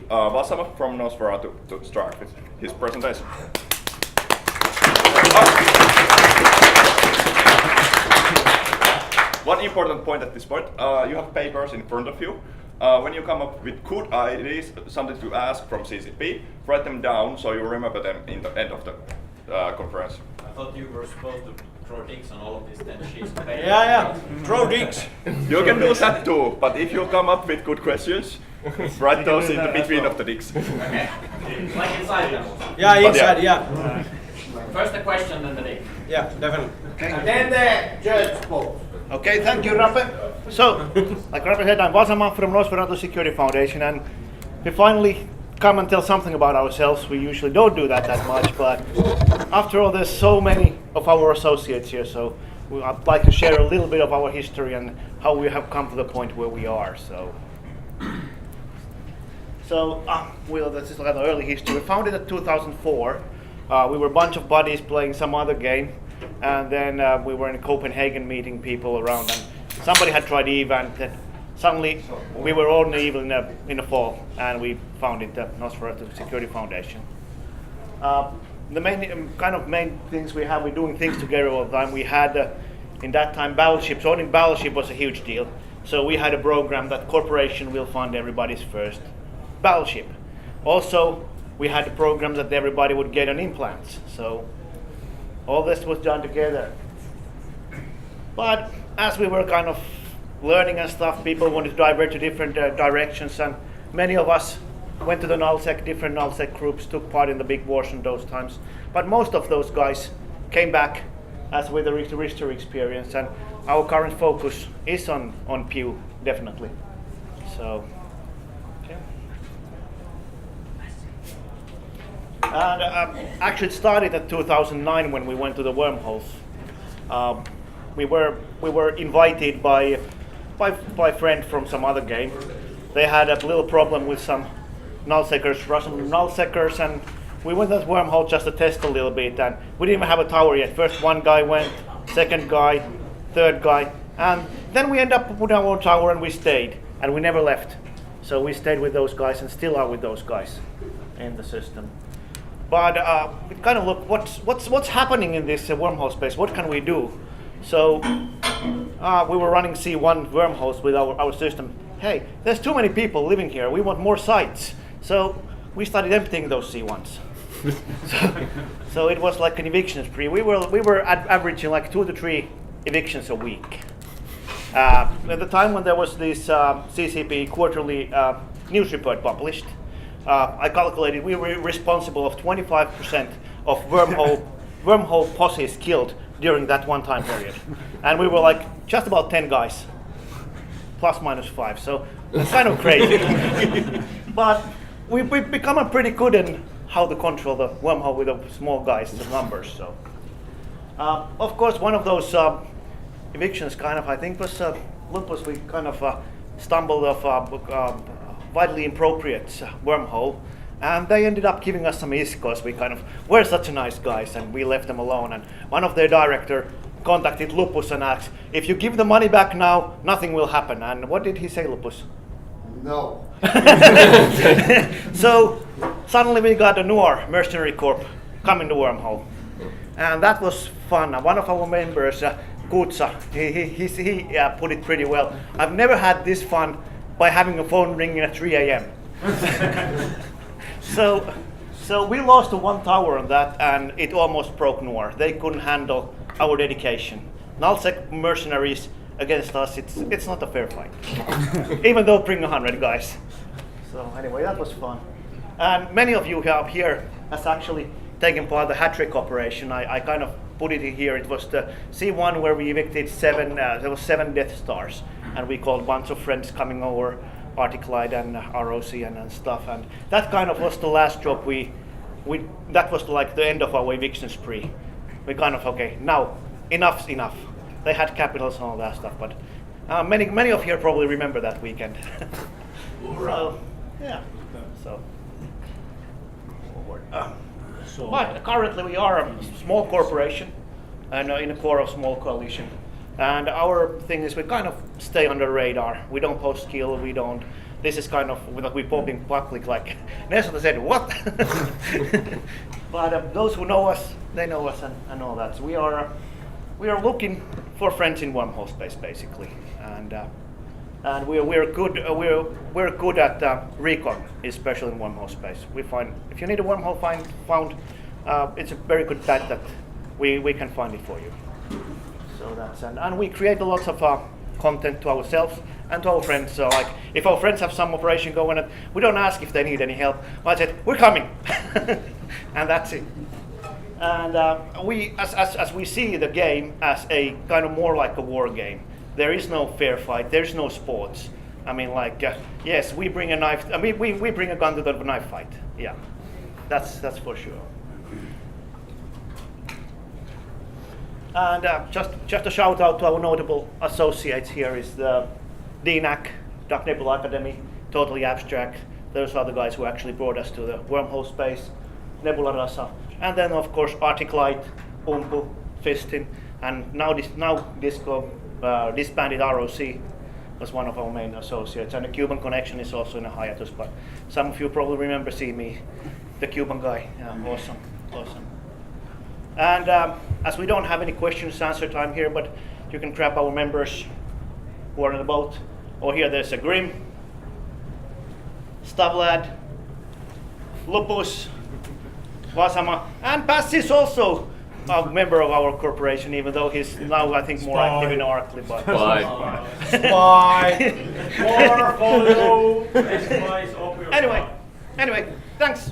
Vasama from Nosferatu to start with his presentation. One important point at this point, you have papers in front of you. When you come up with good ideas, something to ask from CCP, write them down so you remember them in the end of the conference. I thought you were supposed to throw dicks on all of these 10 sheets of paper. Yeah, throw dicks. You can do that too, but if you come up with good questions, write those in the between of the dicks. Okay. Like inside them. Yeah, inside, yeah. First the question, then the dick. Yeah, definitely. And then the judge spoke. Okay, thank you, Rappe. So, like Rappe said, I'm Vasama from Nosferatu Security Foundation, and we finally come and tell something about ourselves. We usually don't do that much, but after all, there's so many of our associates here, so I'd like to share a little bit of our history and how we have come to the point where we are. This is like the early history. We founded in 2004. We were a bunch of buddies playing some other game. And then we were in Copenhagen meeting people around, and somebody had tried EVE, and suddenly we were all naive in the fall, and we founded the Nosferatu Security Foundation. The main things we have, we're doing things together all the time. We had, in that time, battleships. Owning battleship was a huge deal. So we had a program that corporation will fund everybody's first battleship. Also, we had a program that everybody would get on implants. So all this was done together. But as we were kind of learning and stuff, people wanted to divert to different directions, and many of us went to the nullsec, different nullsec groups, took part in the big wars in those times. But most of those guys came back as with the history experience, and our current focus is on Pew, definitely. So, okay. And actually it started in 2009 when we went to the wormholes. We were invited by a friend from some other game. They had a little problem with some nullsecers, Russian nullsecers, and we went to the wormhole just to test a little bit, and we didn't even have a tower yet. First one guy went, second guy, third guy, and then we ended up with our own tower and we stayed, and we never left. So we stayed with those guys and still are with those guys in the system. But we kind of look, what's happening in this wormhole space? What can we do? So we were running C1 wormholes with our system. Hey, there's too many people living here. We want more sites. So we started emptying those C1s. so it was like an eviction spree. We were averaging like 2 to 3 evictions a week. At the time when there was this CCP quarterly news report published, I calculated we were responsible of 25% of wormhole posses killed during that one time period. And we were like just about 10 guys, plus minus 5, so it's kind of crazy. But we've become pretty good in how to control the wormhole with the small guys, the numbers. So, of course, one of those evictions I think was Lupus. We kind of stumbled off widely inappropriate wormhole, and they ended up giving us some iskos. We're such a nice guys, and we left them alone. And one of their director contacted Lupus and asked, if you give the money back now, nothing will happen. And what did he say, Lupus? No. So suddenly we got a Noir mercenary corp coming to wormhole, and that was fun. One of our members, Kutsa, he put it pretty well. I've never had this fun by having a phone ringing at 3 a.m. So we lost to one tower on that, and it almost broke Noir. They couldn't handle our dedication. Nullsec mercenaries against us, it's not a fair fight. Even though bring 100 guys. So anyway, that was fun. And many of you up here has actually taken part in the hat trick operation. I kind of put it in here. It was the C1 where we evicted 7, there was 7 Death Stars. And we called a bunch of friends coming over, Articlide and ROC and stuff. And that kind of was the last job that was like the end of our eviction spree. We kind of, okay, now enough's enough. They had capitals and all that stuff, but many of you probably remember that weekend. So, yeah. So, forward. But currently we are a small corporation and in the core of small coalition. And our thing is we kind of stay on the radar. We don't post skill, we don't this is kind of without we popping public like Nestor said, what? But those who know us, they know us and all that. So we are looking for friends in wormhole space basically, and we're good at recon, especially in wormhole space. We find if you need a wormhole found, it's a very good bet that we can find it for you. So that's and we create lots of content to ourselves and to our friends. So like if our friends have some operation going on, we don't ask if they need any help. But I said we're coming, and that's it. And we as we see the game as a kind of more like a war game. There is no fair fight. There's no sports. I mean, like yes, we bring a knife. I mean, we bring a gun to the knife fight. Yeah, that's for sure. And just a shout out to our notable associates here is the DNAC, Dark Nebula Academy, Totally Abstract. Those are the guys who actually brought us to the wormhole space, Nebula Rasa, and then of course Arctic Light, Umpu, Fistin, and now Disco disbanded ROC was one of our main associates, and the Cuban connection is also in a hiatus. But some of you probably remember seeing me, the Cuban guy. Yeah, awesome. And as we don't have any questions answer time here, but you can grab our members who are in the boat. Oh, here there's a Grim, Stavlad, Lupus, Vasama, and Pass is also a member of our corporation, even though he's now I think more active in Arcly. But Bye. More follow. Anyway, anyway, thanks.